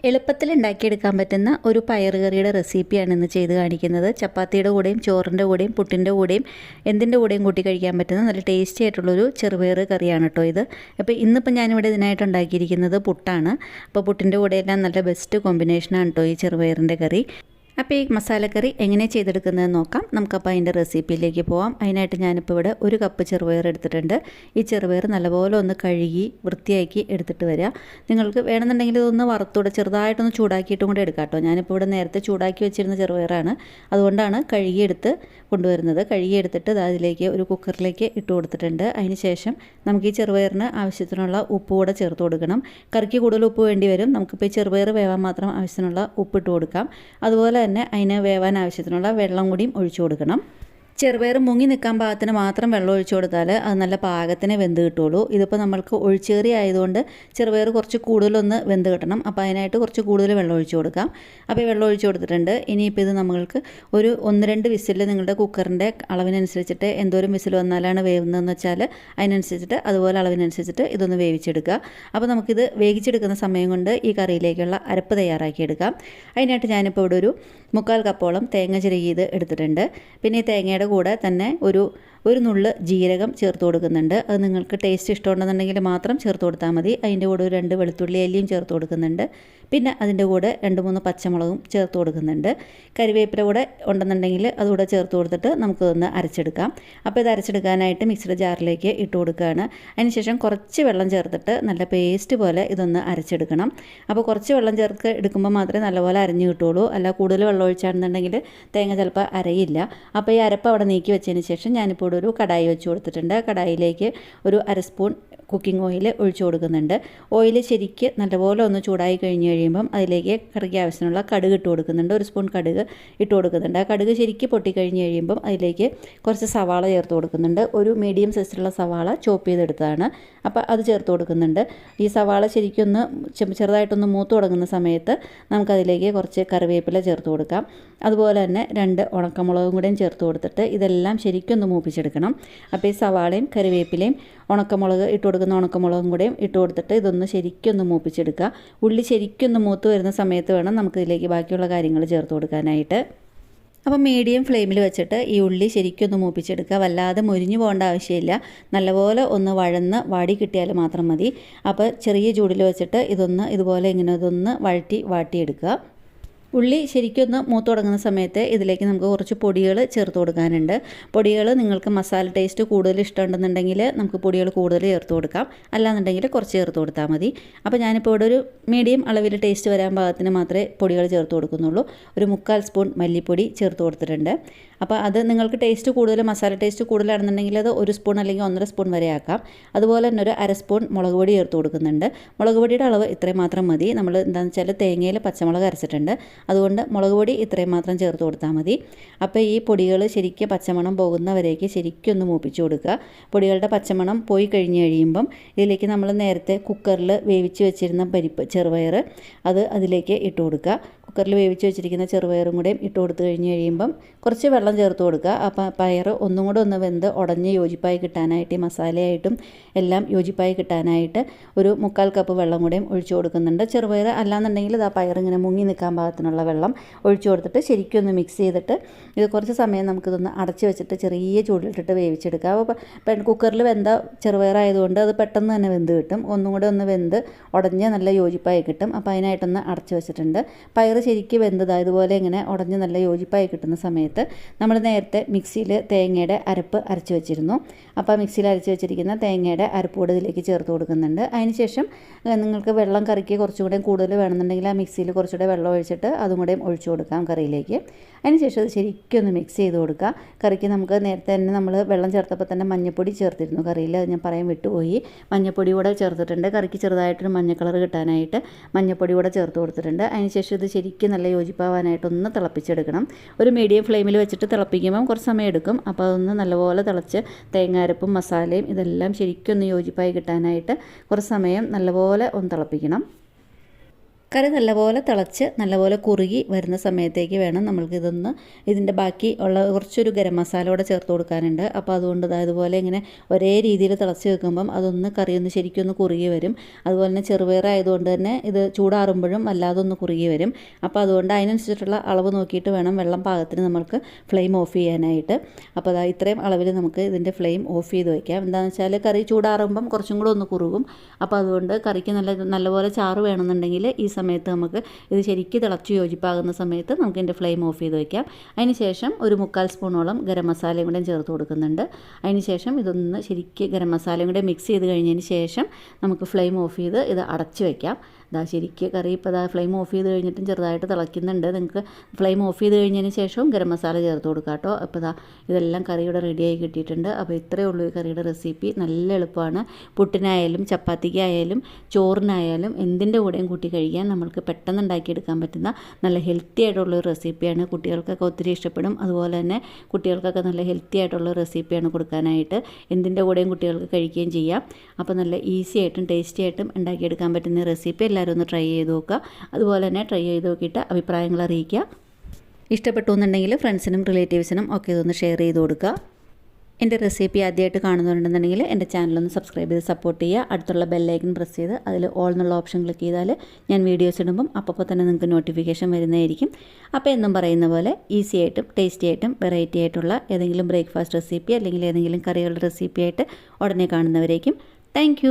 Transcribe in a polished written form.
എളുപ്പത്തിൽ ഉണ്ടാക്കിയെടുക്കാൻ പറ്റുന്ന ഒരു പയറുകറിയുടെ റെസിപ്പിയാണ് ഇന്ന് ചെയ്ത് കാണിക്കുന്നത്. ചപ്പാത്തിയുടെ കൂടെയും ചോറിൻ്റെ കൂടെയും പുട്ടിൻ്റെ കൂടെയും എന്തിൻ്റെ കൂടെയും കൂട്ടി കഴിക്കാൻ പറ്റുന്ന നല്ല ടേസ്റ്റി ആയിട്ടുള്ളൊരു ചെറുപയർ കറിയാണ് കേട്ടോ ഇത്. അപ്പോൾ ഇന്നിപ്പോൾ ഞാനിവിടെ ഇതിനായിട്ട് ഉണ്ടാക്കിയിരിക്കുന്നത് പുട്ടാണ്. അപ്പോൾ പുട്ടിൻ്റെ കൂടെയെല്ലാം നല്ല ബെസ്റ്റ് കോമ്പിനേഷനാണ് കേട്ടോ ഈ ചെറുപയറിൻ്റെ കറി. അപ്പോൾ ഈ മസാലക്കറി എങ്ങനെ ചെയ്തെടുക്കുന്നതെന്ന് നോക്കാം. നമുക്കപ്പോൾ അതിൻ്റെ റെസിപ്പിയിലേക്ക് പോകാം. അതിനായിട്ട് ഞാനിപ്പോൾ ഇവിടെ 1 കപ്പ് ചെറുപയർ എടുത്തിട്ടുണ്ട്. ഈ ചെറുപയർ നല്ലപോലെ ഒന്ന് കഴുകി വൃത്തിയാക്കി എടുത്തിട്ട് വരിക. നിങ്ങൾക്ക് വേണമെന്നുണ്ടെങ്കിൽ ഇതൊന്ന് വറുത്തൂടെ ചെറുതായിട്ടൊന്ന് ചൂടാക്കിയിട്ടും കൂടെ എടുക്കാം കേട്ടോ. ഞാനിപ്പോൾ ഇവിടെ നേരത്തെ ചൂടാക്കി വെച്ചിരുന്ന ചെറുപയറാണ്, അതുകൊണ്ടാണ് കഴുകിയെടുത്ത് കൊണ്ടുവരുന്നത്. കഴുകിയെടുത്തിട്ട് അതിലേക്ക് ഒരു കുക്കറിലേക്ക് ഇട്ട് കൊടുത്തിട്ടുണ്ട്. അതിന് ശേഷം നമുക്ക് ഈ ചെറുപയറിന് ആവശ്യത്തിനുള്ള ഉപ്പ് കൂടെ ചേർത്ത് കൊടുക്കണം. കറിക്ക് കൂടുതൽ ഉപ്പ് വേണ്ടി വരും. നമുക്കിപ്പോൾ ഈ ചെറുപയർ വേവാൻ മാത്രം ആവശ്യത്തിനുള്ള ഉപ്പ് ഇട്ട് കൊടുക്കാം. അതുപോലെ തന്നെ അതിന് വേവാൻ ആവശ്യത്തിനുള്ള വെള്ളം കൂടിയും ഒഴിച്ചു കൊടുക്കണം. ചെറുപയർ മുങ്ങി നിൽക്കാൻ പാകത്തിന് മാത്രം വെള്ളം ഒഴിച്ചു കൊടുത്താൽ അത് നല്ല പാകത്തിന് വെന്ത് കിട്ടുള്ളൂ. ഇതിപ്പോൾ നമ്മൾക്ക് ഒഴിച്ചേറി ആയതുകൊണ്ട് ചെറുപയർ കുറച്ച് കൂടുതലൊന്ന് വെന്ത് കിട്ടണം. അപ്പോൾ അതിനായിട്ട് കുറച്ച് കൂടുതൽ വെള്ളം ഒഴിച്ചു കൊടുക്കാം. അപ്പോൾ ഈ വെള്ളം ഒഴിച്ചു കൊടുത്തിട്ടുണ്ട്. ഇനിയിപ്പോൾ ഇത് നമ്മൾക്ക് ഒരു 1-2 വിസിൽ നിങ്ങളുടെ കുക്കറിൻ്റെ അളവിനനുസരിച്ചിട്ട് എന്തോരം വിസിൽ വന്നാലാണ് വേവുന്നതെന്ന് വെച്ചാൽ അതിനനുസരിച്ചിട്ട് അതുപോലെ അളവിനനുസരിച്ചിട്ട് ഇതൊന്ന് വേവിച്ചെടുക്കുക. അപ്പോൾ നമുക്കിത് വേവിച്ചെടുക്കുന്ന സമയം കൊണ്ട് ഈ കറിയിലേക്കുള്ള അരപ്പ് തയ്യാറാക്കിയെടുക്കാം. അതിനായിട്ട് ഞാനിപ്പോൾ ഇവിടെ ഒരു 3/4 കപ്പോളം തേങ്ങ ചിരകിയത് എടുത്തിട്ടുണ്ട്. പിന്നെ ഈ തേങ്ങയുടെ കൂടെ തന്നെ ഒരു നുള്ള് ജീരകം ചേർത്ത് കൊടുക്കുന്നുണ്ട്. അത് നിങ്ങൾക്ക് ടേസ്റ്റ് ഇഷ്ടമുണ്ടെന്നുണ്ടെങ്കിൽ മാത്രം ചേർത്ത് കൊടുത്താൽ മതി. അതിൻ്റെ കൂടെ ഒരു 2 വെളുത്തുള്ളി അല്ലിയും ചേർത്ത് കൊടുക്കുന്നുണ്ട്. പിന്നെ അതിൻ്റെ കൂടെ 2-3 പച്ചമുളകും ചേർത്ത് കൊടുക്കുന്നുണ്ട്. കരിവേപ്പില കൂടെ ഉണ്ടെന്നുണ്ടെങ്കിൽ അതുകൂടെ ചേർത്ത് കൊടുത്തിട്ട് നമുക്കൊന്ന് അരച്ചെടുക്കാം. അപ്പോൾ ഇത് അരച്ചെടുക്കാനായിട്ട് മിക്സിയുടെ ജാറിലേക്ക് ഇട്ട് കൊടുക്കുകയാണ്. അതിനുശേഷം കുറച്ച് വെള്ളം ചേർത്തിട്ട് നല്ല പേസ്റ്റ് പോലെ ഇതൊന്ന് അരച്ചെടുക്കണം. അപ്പോൾ കുറച്ച് വെള്ളം ചേർത്ത് എടുക്കുമ്പോൾ മാത്രമേ നല്ലപോലെ അരഞ്ഞു കിട്ടുള്ളൂ. അല്ല കൂടുതൽ വെള്ളം ഒഴിച്ചാണെന്നുണ്ടെങ്കിൽ തേങ്ങ ചിലപ്പോൾ അരയില്ല. അപ്പോൾ ഈ അരപ്പ് അവിടെ നീക്കി വെച്ചതിന് ശേഷം ഞാനിപ്പോൾ ഒരു കടായി വെച്ച് കൊടുത്തിട്ടുണ്ട്. കടായിലേക്ക് ഒരു 1/2 സ്പൂൺ കുക്കിംഗ് ഓയിൽ ഒഴിച്ചു കൊടുക്കുന്നുണ്ട്. ഓയിൽ ശരിക്ക് നല്ലപോലെ ഒന്ന് ചൂടായി കഴിഞ്ഞ് കഴിയുമ്പം അതിലേക്ക് കറിക്ക് ആവശ്യത്തിനുള്ള കടുക് ഇട്ട് കൊടുക്കുന്നുണ്ട്. 1 സ്പൂൺ കടുക് ഇട്ട് കൊടുക്കുന്നുണ്ട്. ആ കടുക് ശരിക്ക് പൊട്ടിക്കഴിഞ്ഞ് കഴിയുമ്പം അതിലേക്ക് കുറച്ച് സവാള ചേർത്ത് കൊടുക്കുന്നുണ്ട്. ഒരു മീഡിയം സൈസിലുള്ള സവാള ചോപ്പ് ചെയ്തെടുത്തതാണ്. അപ്പോൾ അത് ചേർത്ത് കൊടുക്കുന്നുണ്ട്. ഈ സവാള ശരിക്കൊന്ന് ചെറുതായിട്ടൊന്ന് മൂത്ത് തുടങ്ങുന്ന സമയത്ത് നമുക്കതിലേക്ക് കുറച്ച് കറിവേപ്പില ചേർത്ത് കൊടുക്കാം. അതുപോലെ തന്നെ 2 ഉണക്കമുളകും കൂടെയും ചേർത്ത് കൊടുത്തിട്ട് ഇതെല്ലാം ശരിക്കൊന്ന് മൂപ്പിച്ചെടുക്കണം. അപ്പോൾ ഈ സവാളയും കറിവേപ്പിലയും ഉണക്കമുളക് ഇട്ട് കൊടുക്കുന്ന ഉണക്കമുളകും കൂടെയും ഇട്ട് കൊടുത്തിട്ട് ഇതൊന്ന് ശരിക്കൊന്ന് മൂപ്പിച്ചെടുക്കുക. ഉള്ളി ശരിക്കൊന്ന് മൂത്ത് വരുന്ന സമയത്ത് വേണം നമുക്കിതിലേക്ക് ബാക്കിയുള്ള കാര്യങ്ങൾ ചേർത്ത് കൊടുക്കാനായിട്ട്. അപ്പോൾ മീഡിയം ഫ്ലെയിമിൽ വെച്ചിട്ട് ഈ ഉള്ളി ശരിക്കൊന്ന് മൂപ്പിച്ചെടുക്കുക. വല്ലാതെ മുരിഞ്ഞു പോകേണ്ട ആവശ്യമില്ല. നല്ലപോലെ ഒന്ന് വഴന്ന് വാടി കിട്ടിയാൽ മാത്രം മതി. അപ്പോൾ ചെറിയ ചൂടിൽ വെച്ചിട്ട് ഇതുപോലെ ഇതൊന്ന് വാട്ടിയെടുക്കുക. ഉള്ളി ശരിക്കൊന്ന് മൂത്ത് തുടങ്ങുന്ന സമയത്ത് ഇതിലേക്ക് നമുക്ക് കുറച്ച് പൊടികൾ ചേർത്ത് കൊടുക്കാനുണ്ട്. പൊടികൾ നിങ്ങൾക്ക് മസാല ടേസ്റ്റ് കൂടുതൽ ഇഷ്ടമുണ്ടെന്നുണ്ടെങ്കിൽ നമുക്ക് പൊടികൾ കൂടുതൽ ചേർത്ത് കൊടുക്കാം. അല്ലാന്നുണ്ടെങ്കിൽ കുറച്ച് ചേർത്ത് കൊടുത്താൽ മതി. അപ്പോൾ ഞാനിപ്പോൾ ഇവിടെ ഒരു മീഡിയം അളവിൽ ടേസ്റ്റ് വരാൻ പാകത്തിന് മാത്രമേ പൊടികൾ ചേർത്ത് കൊടുക്കുന്നുള്ളൂ. ഒരു 3/4 സ്പൂൺ മല്ലിപ്പൊടി ചേർത്ത് കൊടുത്തിട്ടുണ്ട്. അപ്പോൾ അത് നിങ്ങൾക്ക് ടേസ്റ്റ് കൂടുതൽ മസാല ടേസ്റ്റ് കൂടുതലാണെന്നുണ്ടെങ്കിൽ അത് 1 സ്പൂൺ അല്ലെങ്കിൽ 1.5 സ്പൂൺ വരെ ആക്കാം. അതുപോലെ തന്നെ ഒരു 1/2 സ്പൂൺ മുളക് പൊടി ചേർത്ത് കൊടുക്കുന്നുണ്ട്. മുളക് പൊടിയുടെ അളവ് ഇത്രയും മാത്രം മതി. നമ്മൾ എന്താണെന്ന് വെച്ചാൽ തേങ്ങയിൽ പച്ചമുളക് അരച്ചിട്ടുണ്ട്, അതുകൊണ്ട് മുളക് പൊടി ഇത്രയും മാത്രം ചേർത്ത് കൊടുത്താൽ മതി. അപ്പോൾ ഈ പൊടികൾ ശരിക്കും പച്ചമണം പോകുന്നവരേക്ക് ശരിക്കും ഒന്ന് മൂപ്പിച്ച് കൊടുക്കുക. പൊടികളുടെ പച്ചമണം പോയി കഴിഞ്ഞ് കഴിയുമ്പം ഇതിലേക്ക് നമ്മൾ നേരത്തെ കുക്കറിൽ വേവിച്ച് വെച്ചിരുന്ന ചെറുപയർ അതിലേക്ക് ഇട്ട് കൊടുക്കുക. കുക്കറിൽ വേവിച്ച് വെച്ചിരിക്കുന്ന ചെറുപയറും കൂടെ ഇട്ട് കൊടുത്തു കഴിഞ്ഞ് കഴിയുമ്പം കുറച്ച് വെള്ളം ചേർത്ത് കൊടുക്കുക. അപ്പോൾ പയർ ഒന്നും കൂടെ ഒന്ന് വെന്ത് ഉടഞ്ഞ് യോജിപ്പായി കിട്ടാനായിട്ട് ഈ മസാലയായിട്ടും എല്ലാം യോജിപ്പായി കിട്ടാനായിട്ട് ഒരു 3/4 കപ്പ് വെള്ളം കൂടെയും ഒഴിച്ചു കൊടുക്കുന്നുണ്ട്. ചെറുപയർ അല്ലാന്നുണ്ടെങ്കിൽ ആ പയർ ഇങ്ങനെ മുങ്ങി നിൽക്കാൻ പാകത്തിനുള്ള വെള്ളം ഒഴിച്ചു കൊടുത്തിട്ട് ശരിക്കും ഒന്ന് മിക്സ് ചെയ്തിട്ട് ഇത് കുറച്ച് സമയം നമുക്കിതൊന്ന് അടച്ച് വെച്ചിട്ട് ചെറിയ ചൂടിലിട്ടിട്ട് വേവിച്ചെടുക്കുക. അപ്പോൾ കുക്കറിൽ വെന്ത ചെറുപയറായതുകൊണ്ട് അത് പെട്ടെന്ന് തന്നെ വെന്ത് കിട്ടും. ഒന്നും കൂടെ ഒന്ന് വെന്ത് ഉടഞ്ഞ് നല്ല യോജിപ്പായി കിട്ടും. അപ്പോൾ അതിനായിട്ടൊന്ന് അടച്ച് വെച്ചിട്ടുണ്ട്. പയർ ശരിക്കും ഇതുപോലെ ഇങ്ങനെ ഉടഞ്ഞ് നല്ല യോജിപ്പായി കിട്ടുന്ന സമയത്ത് നമ്മൾ നേരത്തെ മിക്സിയിൽ തേങ്ങയുടെ അരപ്പ് അരച്ച് വെച്ചിരുന്നു. അപ്പോൾ മിക്സിയിൽ അരച്ച് വെച്ചിരിക്കുന്ന തേങ്ങയുടെ അരപ്പ് കൂടെ ഇതിലേക്ക് ചേർത്ത് കൊടുക്കുന്നുണ്ട്. അതിനുശേഷം നിങ്ങൾക്ക് വെള്ളം കറിക്ക് കുറച്ചുകൂടെ കൂടുതൽ വേണമെന്നുണ്ടെങ്കിൽ ആ മിക്സിയിൽ കുറച്ചുകൂടെ വെള്ളം ഒഴിച്ചിട്ട് അതും കൂടെ ഒഴിച്ചു കൊടുക്കാം കറിയിലേക്ക്. അതിനുശേഷം അത് ശരിക്കും ഒന്ന് മിക്സ് ചെയ്ത് കൊടുക്കുക. കറിക്ക് നമുക്ക് നേരത്തെ തന്നെ നമ്മൾ വെള്ളം ചേർത്തപ്പോൾ തന്നെ മഞ്ഞൾപ്പൊടി ചേർത്തിരുന്നു കറിയിൽ, അത് ഞാൻ പറയാൻ വിട്ടുപോയി. മഞ്ഞൾപ്പൊടി കൂടെ ചേർത്തിട്ടുണ്ട്. കറിക്ക് ചെറുതായിട്ടൊരു മഞ്ഞ കളർ കിട്ടാനായിട്ട് മഞ്ഞൾപ്പൊടി കൂടെ ചേർത്ത് കൊടുത്തിട്ടുണ്ട്. അതിനുശേഷം ഇത് ശരിക്കും നല്ല യോജിപ്പാവാനായിട്ടൊന്ന് തിളപ്പിച്ചെടുക്കണം. ഒരു മീഡിയം ഫ്ലെയിമിൽ വെച്ചിട്ട് തിളപ്പിക്കുമ്പം കുറച്ച് സമയം എടുക്കും. അപ്പോൾ അതൊന്ന് നല്ലപോലെ തിളച്ച് തേങ്ങാരപ്പും മസാലയും ഇതെല്ലാം ശരിക്കും ഒന്ന് യോജിപ്പായി കിട്ടാനായിട്ട് കുറച്ച് സമയം നല്ലപോലെ ഒന്ന് തിളപ്പിക്കണം. കറി നല്ലപോലെ തിളച്ച് നല്ലപോലെ കുറുകി വരുന്ന സമയത്തേക്ക് വേണം നമ്മൾക്കിതൊന്ന് ഇതിൻ്റെ ബാക്കി ഉള്ള കുറച്ചൊരു ഗരം മസാല കൂടെ ചേർത്ത് കൊടുക്കാനുണ്ട്. അപ്പോൾ അതുകൊണ്ട് അതുപോലെ ഇങ്ങനെ ഒരേ രീതിയിൽ തിളച്ച് വെക്കുമ്പം അതൊന്ന് കറി ഒന്ന് ശരിക്കും ഒന്ന് കുറുകി വരും. അതുപോലെ തന്നെ ചെറുപയറായതുകൊണ്ട് തന്നെ ഇത് ചൂടാറുമ്പോഴും അല്ലാതെ ഒന്ന് കുറുകി വരും. അപ്പോൾ അതുകൊണ്ട് അതിനനുസരിച്ചിട്ടുള്ള അളവ് നോക്കിയിട്ട് വേണം വെള്ളം പാകത്തിന് നമുക്ക് ഫ്ലെയിം ഓഫ് ചെയ്യാനായിട്ട്. അപ്പോൾ അതാ ഇത്രയും അളവിൽ നമുക്ക് ഇതിൻ്റെ ഫ്ലെയിം ഓഫ് ചെയ്ത് വയ്ക്കാം. എന്താണെന്ന് വെച്ചാൽ കറി ചൂടാറുമ്പം കുറച്ചും കൂടെ ഒന്ന് കുറുകും. അപ്പോൾ അതുകൊണ്ട് കറിക്ക് നല്ലപോലെ ചാറ് വേണമെന്നുണ്ടെങ്കിൽ ഈ സമയത്ത് നമുക്ക് ഇത് ശരിക്കും തിളച്ച് യോജിപ്പാകുന്ന സമയത്ത് നമുക്ക് ഇതിൻ്റെ ഫ്ലെയിം ഓഫ് ചെയ്ത് വയ്ക്കാം. അതിന് ശേഷം ഒരു 3/4 സ്പൂണോളം ഗരം മസാലയും കൂടെ ചേർത്ത് കൊടുക്കുന്നുണ്ട്. അതിന് ശേഷം ഇതൊന്ന് ശരിക്കും ഗരം മസാലയും കൂടെ മിക്സ് ചെയ്ത് കഴിഞ്ഞതിന് ശേഷം നമുക്ക് ഫ്ലെയിം ഓഫ് ചെയ്ത് ഇത് അടച്ച് വയ്ക്കാം. ശരിക്കും കറി ഇപ്പോൾ ഫ്ലെയിം ഓഫ് ചെയ്ത് കഴിഞ്ഞിട്ടും ചെറുതായിട്ട് തിളയ്ക്കുന്നുണ്ട്. നിങ്ങൾക്ക് ഫ്ലെയിം ഓഫ് ചെയ്ത് കഴിഞ്ഞതിന് ശേഷവും ഗരം മസാല ചേർത്ത് കൊടുക്കാം കേട്ടോ. അപ്പോൾ ഇതെല്ലാം കറിയുടെ റെഡിയായി കിട്ടിയിട്ടുണ്ട്. അപ്പോൾ ഇത്രയേ ഉള്ളൂ ഈ കറിയുടെ റെസിപ്പി. നല്ല എളുപ്പമാണ്. പുട്ടിനായാലും ചപ്പാത്തിക്കായാലും ചോറിനായാലും എന്തിൻ്റെ കൂടെയും കൂട്ടി കഴിക്കാൻ നമ്മൾക്ക് പെട്ടെന്ന് ഉണ്ടാക്കിയെടുക്കാൻ പറ്റുന്ന നല്ല ഹെൽത്തി ആയിട്ടുള്ളൊരു റെസിപ്പിയാണ്. കുട്ടികൾക്കൊക്കെ ഒത്തിരി ഇഷ്ടപ്പെടും. അതുപോലെ തന്നെ കുട്ടികൾക്കൊക്കെ നല്ല ഹെൽത്തി ആയിട്ടുള്ള റെസിപ്പിയാണ് കൊടുക്കാനായിട്ട്. എന്തിൻ്റെ കൂടെയും കുട്ടികൾക്ക് കഴിക്കുകയും ചെയ്യാം. അപ്പോൾ നല്ല ഈസി ആയിട്ടും ടേസ്റ്റി ആയിട്ടും ഉണ്ടാക്കിയെടുക്കാൻ പറ്റുന്ന റെസിപ്പി എല്ലാവരും ഒന്ന് ട്രൈ ചെയ്ത് നോക്കുക. അതുപോലെ തന്നെ ട്രൈ ചെയ്ത് നോക്കിയിട്ട് അഭിപ്രായങ്ങൾ അറിയിക്കുക. ഇഷ്ടപ്പെട്ടു എന്നുണ്ടെങ്കിൽ ഫ്രണ്ട്സിനും റിലേറ്റീവ്സിനും ഒക്കെ ഇതൊന്ന് ഷെയർ ചെയ്ത് കൊടുക്കുക. എൻ്റെ റെസിപ്പി ആദ്യമായിട്ട് കാണുന്നുണ്ടെന്നുണ്ടെങ്കിൽ എൻ്റെ ചാനലൊന്ന് സബ്സ്ക്രൈബ് ചെയ്ത് സപ്പോർട്ട് ചെയ്യുക. അടുത്തുള്ള ബെല്ലൈക്കൺ പ്രസ് ചെയ്ത് അതിൽ ഓൾ എന്നുള്ള ഓപ്ഷൻ ക്ലിക്ക് ചെയ്താൽ ഞാൻ വീഡിയോസ് ഇടുമ്പം അപ്പോൾ തന്നെ നിങ്ങൾക്ക് നോട്ടിഫിക്കേഷൻ വരുന്നതായിരിക്കും. അപ്പോൾ എന്നും പറയുന്ന പോലെ ഈസി ആയിട്ടും ടേസ്റ്റി ആയിട്ടും വെറൈറ്റി ആയിട്ടുള്ള ഏതെങ്കിലും ബ്രേക്ക്ഫാസ്റ്റ് റെസിപ്പി അല്ലെങ്കിൽ ഏതെങ്കിലും കറികളുടെ റെസിപ്പി ആയിട്ട് ഉടനെ കാണുന്നവരേക്കും. താങ്ക്